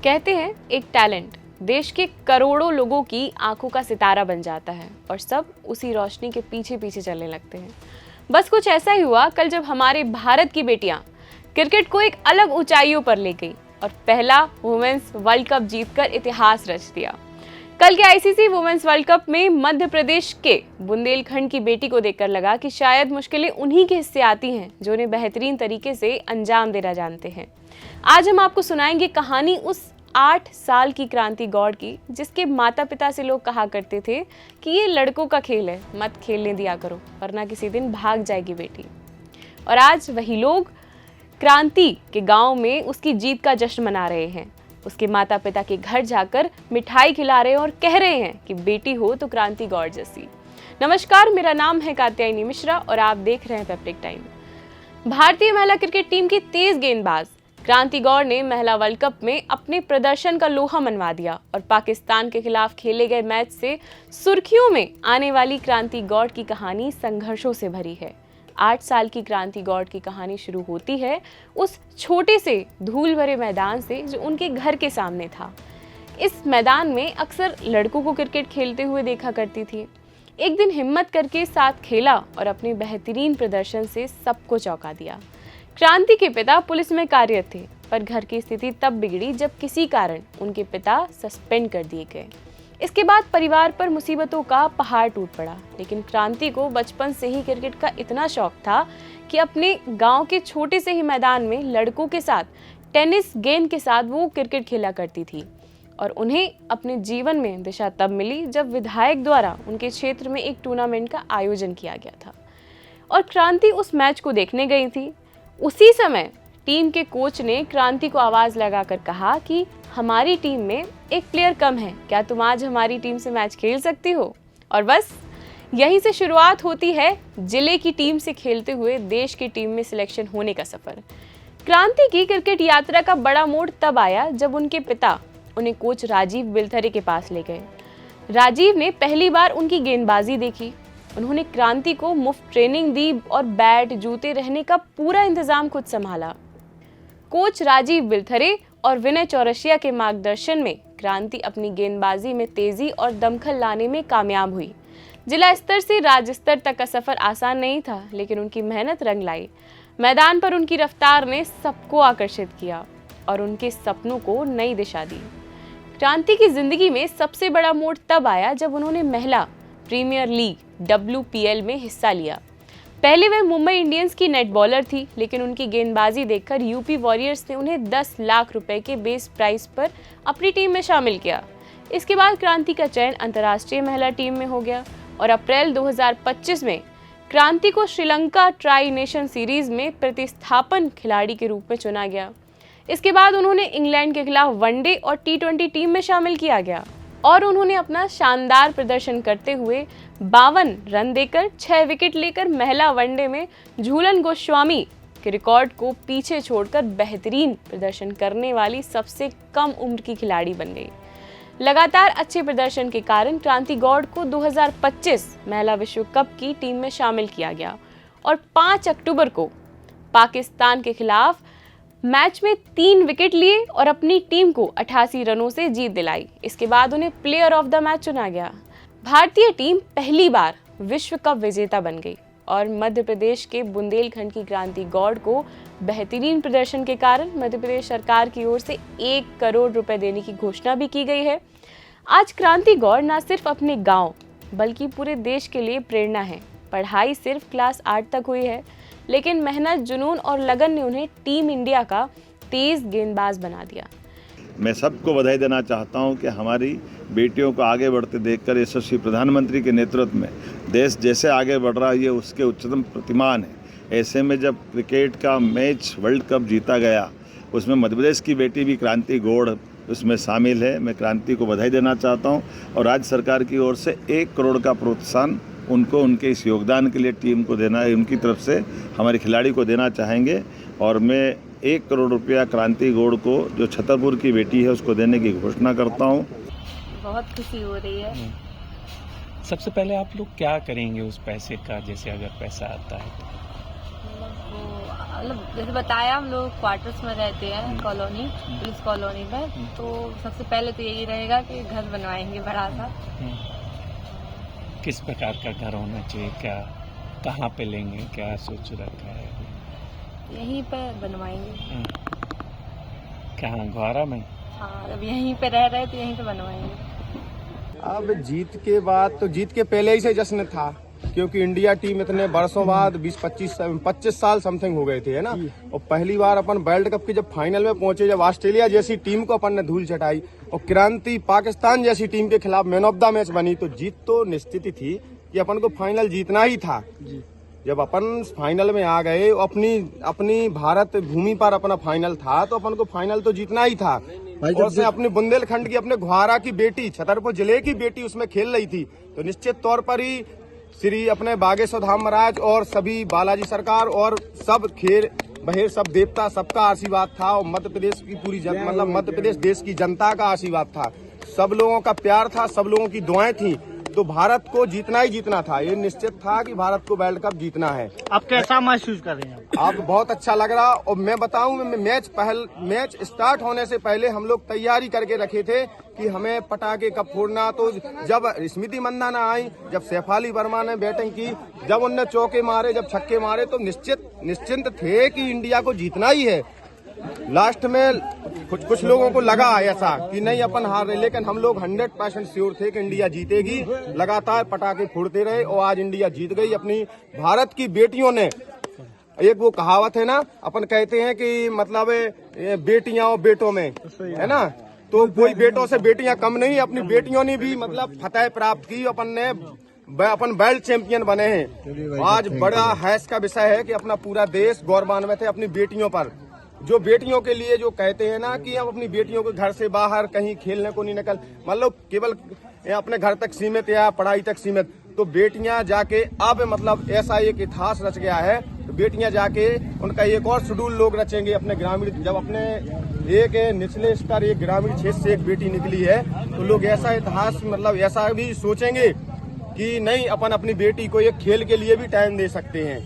कहते हैं एक टैलेंट देश के करोड़ों लोगों की आंखों का सितारा बन जाता है और सब उसी रोशनी के पीछे पीछे चलने लगते हैं। बस कुछ ऐसा ही हुआ कल जब हमारे भारत की बेटियां क्रिकेट को एक अलग ऊंचाइयों पर ले गई और पहला वुमेन्स वर्ल्ड कप जीतकर इतिहास रच दिया। कल के आईसीसी वुमेन्स वर्ल्ड कप में मध्य प्रदेश के बुंदेलखंड की बेटी को देखकर लगा कि शायद मुश्किलें उन्हीं के हिस्से आती हैं जो उन्हें बेहतरीन तरीके से अंजाम देना जानते हैं। आज हम आपको सुनाएंगे कहानी उस 8 साल की क्रांति गौड़ की, जिसके माता पिता से लोग कहा करते थे कि ये लड़कों का खेल है, मत खेलने दिया करो वरना किसी दिन भाग जाएगी बेटी। और आज वही लोग क्रांति के गांव में उसकी जीत का जश्न मना रहे हैं। उसके माता पिता के घर जाकर मिठाई खिला रहे हैं और कह रहे हैं कि बेटी हो तो क्रांति गौड़ जैसी। नमस्कार, मेरा नाम है कात्यायनी मिश्रा और आप देख रहे हैं पेप्टिक टाइम। भारतीय महिला क्रिकेट टीम की तेज गेंदबाज क्रांति गौड़ ने महिला वर्ल्ड कप में अपने प्रदर्शन का लोहा मनवा दिया और पाकिस्तान के खिलाफ खेले गए मैच से सुर्खियों में आने वाली क्रांति गौड़ की कहानी संघर्षों से भरी है। 8 साल की क्रांति गौड़ की कहानी शुरू होती है उस छोटे से धूल भरे मैदान से जो उनके घर के सामने था। इस मैदान में अक्सर लड़कों को क्रिकेट खेलते हुए देखा करती थी। एक दिन हिम्मत करके साथ खेला और अपने बेहतरीन प्रदर्शन से सबको चौंका दिया। क्रांति के पिता पुलिस में कार्यरत थे, पर घर की स्थिति तब बिगड़ी जब किसी कारण उनके पिता सस्पेंड कर दिए गए। इसके बाद परिवार पर मुसीबतों का पहाड़ टूट पड़ा, लेकिन क्रांति को बचपन से ही क्रिकेट का इतना शौक था कि अपने गांव के छोटे से ही मैदान में लड़कों के साथ टेनिस गेंद के साथ वो क्रिकेट खेला करती थी। और उन्हें अपने जीवन में दिशा तब मिली जब विधायक द्वारा उनके क्षेत्र में एक टूर्नामेंट का आयोजन किया गया था और क्रांति उस मैच को देखने गई थी। उसी समय टीम के कोच ने क्रांति को आवाज लगाकर कहा कि हमारी टीम में एक प्लेयर कम है, क्या तुम आज हमारी टीम से मैच खेल सकती हो? और बस यहीं से शुरुआत होती है जिले की टीम से खेलते हुए देश की टीम में सिलेक्शन होने का सफर। क्रांति की क्रिकेट यात्रा का बड़ा मोड़ तब आया जब उनके पिता उन्हें कोच राजीव बिलथरे के पास ले गए। राजीव ने पहली बार उनकी गेंदबाजी देखी। उन्होंने क्रांति को मुफ्त ट्रेनिंग दी और बैट, जूते, रहने का पूरा इंतजाम खुद संभाला। कोच राजीव बिलथरे और विनय चौरसिया के मार्गदर्शन में क्रांति अपनी गेंदबाजी में तेजी और दमखम लाने में कामयाब हुई। जिला स्तर से राज्य स्तर तक का सफर आसान नहीं था, लेकिन उनकी मेहनत रंग लाई। मैदान पर उनकी रफ्तार ने सबको आकर्षित किया और उनके सपनों को नई दिशा दी। क्रांति की जिंदगी में सबसे बड़ा मोड़ तब आया जब उन्होंने महिला प्रीमियर लीग WPL में हिस्सा लिया। पहले वह मुंबई इंडियंस की नेट बॉलर थी, लेकिन उनकी गेंदबाजी देखकर यूपी वॉरियर्स ने उन्हें 10 लाख रुपए के बेस प्राइस पर अपनी टीम में शामिल किया। इसके बाद क्रांति का चयन अंतर्राष्ट्रीय महिला टीम में हो गया और अप्रैल 2025 में क्रांति को श्रीलंका ट्राई नेशन सीरीज में प्रतिस्थापन खिलाड़ी के रूप में चुना गया। इसके बाद उन्होंने इंग्लैंड के खिलाफ वनडे और T20 टीम में शामिल किया गया और उन्होंने अपना शानदार प्रदर्शन करते हुए 52 रन देकर 6 विकेट लेकर महिला वनडे में झूलन गोस्वामी के रिकॉर्ड को पीछे छोड़कर बेहतरीन प्रदर्शन करने वाली सबसे कम उम्र की खिलाड़ी बन गई। लगातार अच्छे प्रदर्शन के कारण क्रांति गौड़ को 2025 महिला विश्व कप की टीम में शामिल किया गया और 5 अक्टूबर को पाकिस्तान के खिलाफ मैच में 3 विकेट लिए और अपनी टीम को 88 रनों से जीत दिलाई। इसके बाद उन्हें प्लेयर ऑफ द मैच चुना गया। भारतीय टीम पहली बार विश्व कप विजेता बन गई और मध्य प्रदेश के बुंदेलखंड की क्रांति गौड़ को बेहतरीन प्रदर्शन के कारण मध्य प्रदेश सरकार की ओर से 1 करोड़ रुपए देने की घोषणा भी की गई है। आज क्रांति गौड़ न सिर्फ अपने गांव बल्कि पूरे देश के लिए प्रेरणा है। पढ़ाई सिर्फ क्लास 8 तक हुई है, लेकिन मेहनत, जुनून और लगन ने उन्हें टीम इंडिया का तेज गेंदबाज बना दिया। मैं सबको बधाई देना चाहता हूं कि हमारी बेटियों को आगे बढ़ते देखकर यशस्वी प्रधानमंत्री के नेतृत्व में देश जैसे आगे बढ़ रहा है, ये उसके उच्चतम प्रतिमान है। ऐसे में जब क्रिकेट का मैच वर्ल्ड कप जीता गया, उसमें मध्य प्रदेश की बेटी भी क्रांति गौड़ उसमें शामिल है। मैं क्रांति को बधाई देना चाहता हूँ और राज्य सरकार की ओर से 1 करोड़ का प्रोत्साहन उनको उनके इस योगदान के लिए टीम को देना है, उनकी तरफ से हमारे खिलाड़ी को देना चाहेंगे। और मैं 1 करोड़ रुपया क्रांति गौड़ को, जो छतरपुर की बेटी है, उसको देने की घोषणा करता हूँ। बहुत खुशी हो रही है। सबसे पहले आप लोग क्या करेंगे उस पैसे का, जैसे अगर पैसा आता है तो? मतलब जैसे बताया, हम लोग क्वार्टर्स में रहते हैं, कॉलोनी, पुलिस कॉलोनी में। तो सबसे पहले तो यही रहेगा कि घर बनवाएंगे बड़ा सा। किस प्रकार का घर होना चाहिए, क्या कहाँ पे लेंगे, क्या सोच रखा है? यहीं पे बनवाएंगे। कहाँ, ग्वारा में? हाँ, अब यहीं पे रह रहे तो यहीं पे बनवाएंगे। अब जीत के बाद तो जीत के पहले ही से जश्न था, क्योंकि इंडिया टीम इतने वर्षों बाद 20-25 साल समथिंग हो गए थे, है ना। और पहली बार अपन वर्ल्ड कप के जब फाइनल में पहुंचे, जब ऑस्ट्रेलिया जैसी टीम को अपन ने धूल चटाई और क्रांति पाकिस्तान जैसी टीम के खिलाफ मैन ऑफ द मैच बनी, तो जीत तो निश्चित ही थी कि अपन को फाइनल जीतना ही था। जब अपन फाइनल में आ गए, अपनी भारत भूमि पर अपना फाइनल था, तो अपन को फाइनल तो जीतना ही था। और उसमें अपने बुंदेलखंड की, अपने ग्वारा की बेटी, छतरपुर जिले की बेटी उसमें खेल रही थी, तो निश्चित तौर पर ही श्री अपने बागेश्वर धाम महाराज और सभी बालाजी सरकार और सब खेर बहेर सब देवता, सबका आशीर्वाद था। और मध्य प्रदेश की पूरी मतलब मध्य प्रदेश देश की जनता का आशीर्वाद था, सब लोगों का प्यार था, सब लोगों की दुआएं थी। तो भारत को जीतना ही जीतना था, ये निश्चित था कि भारत को वर्ल्ड कप जीतना है। आप कैसा महसूस कर रहे हैं? आप बहुत अच्छा लग रहा। और मैं बताऊं, मैच स्टार्ट होने से पहले हम लोग तैयारी करके रखे थे कि हमें पटाखे कब फोड़ना। तो जब स्मृति मंदाना आई, जब सैफाली वर्मा ने बैटिंग की, जब उनने चौके मारे, जब छक्के मारे, तो निश्चिंत थे कि इंडिया को जीतना ही है। लास्ट में कुछ लोगों को लगा ऐसा कि नहीं अपन हार रहे, लेकिन हम लोग 100% श्योर थे कि इंडिया जीतेगी। लगातार पटाखे फोड़ते रहे और आज इंडिया जीत गई। अपनी भारत की बेटियों ने, एक वो कहावत है ना, अपन कहते हैं कि मतलब बेटियां और बेटों में, है ना, तो कोई बेटों से बेटियां कम नहीं, अपनी बेटियों ने भी मतलब फतह प्राप्त की। अपन वर्ल्ड चैंपियन बने हैं। आज बड़ा हैस का विषय है कि अपना पूरा देश गौरवान्वित है अपनी बेटियों पर। जो बेटियों के लिए जो कहते हैं ना कि हम अपनी बेटियों को घर से बाहर कहीं खेलने को नहीं निकल, मतलब केवल अपने घर तक सीमित या पढ़ाई तक सीमित, तो बेटियां जाके अब मतलब ऐसा एक इतिहास रच गया है। तो बेटियां जाके उनका एक और शेड्यूल लोग रचेंगे अपने ग्रामीण, जब अपने एक निचले स्तर एक ग्रामीण क्षेत्र से एक बेटी निकली है, तो लोग ऐसा इतिहास मतलब ऐसा भी सोचेंगे कि नहीं, अपन अपनी बेटी को एक खेल के लिए भी टाइम दे सकते हैं।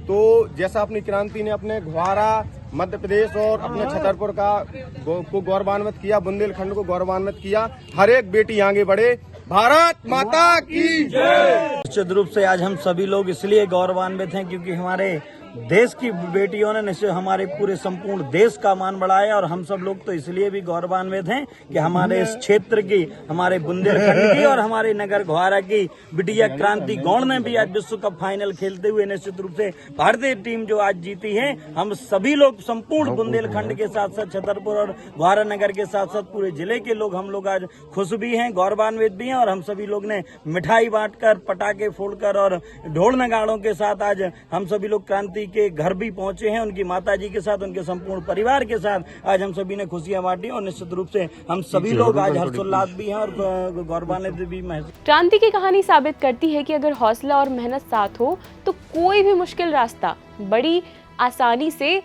तो जैसा अपनी क्रांति ने अपने ग्वारा, मध्य प्रदेश और अपने छतरपुर को गौरवान्वित किया, बुंदेलखंड को गौरवान्वित किया, हर एक बेटी आगे बढ़े। भारत माता की जय। निश्चित रूप से आज हम सभी लोग इसलिए गौरवान्वित हैं क्योंकि हमारे देश की बेटियों ने निश्चय हमारे पूरे संपूर्ण देश का मान बढ़ाया। और हम सब लोग तो इसलिए भी गौरवान्वित हैं कि हमारे इस क्षेत्र की, हमारे बुंदेलखंड की और हमारे नगर ग्वारा की बिटिया क्रांति गौड़ ने भी आज विश्व कप फाइनल खेलते हुए निश्चित रूप से भारतीय टीम जो आज जीती है, हम सभी लोग संपूर्ण बुंदेलखंड के साथ साथ छतरपुर और ग्वारा नगर के साथ साथ पूरे जिले के लोग, हम लोग आज खुश भी हैं, गौरवान्वित भी हैं। और हम सभी लोग ने मिठाई बांटकर, पटाखे फोड़कर और ढोल नगाड़ों के साथ आज हम सभी लोग क्रांति के घर भी पहुंचे हैं, उनकी माताजी के साथ, उनके संपूर्ण परिवार के साथ आज हम सभी ने खुशियां बांटी। और निश्चित रूप से हम सभी लोग आज हर्षोल्लास भी हैं और गौरवान्वित भी महसूस। क्रांति की कहानी साबित करती है कि अगर हौसला और मेहनत साथ हो तो कोई भी मुश्किल रास्ता बड़ी आसानी से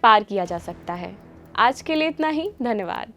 पार किया जा सकता है। आज के लिए इतना ही, धन्यवाद।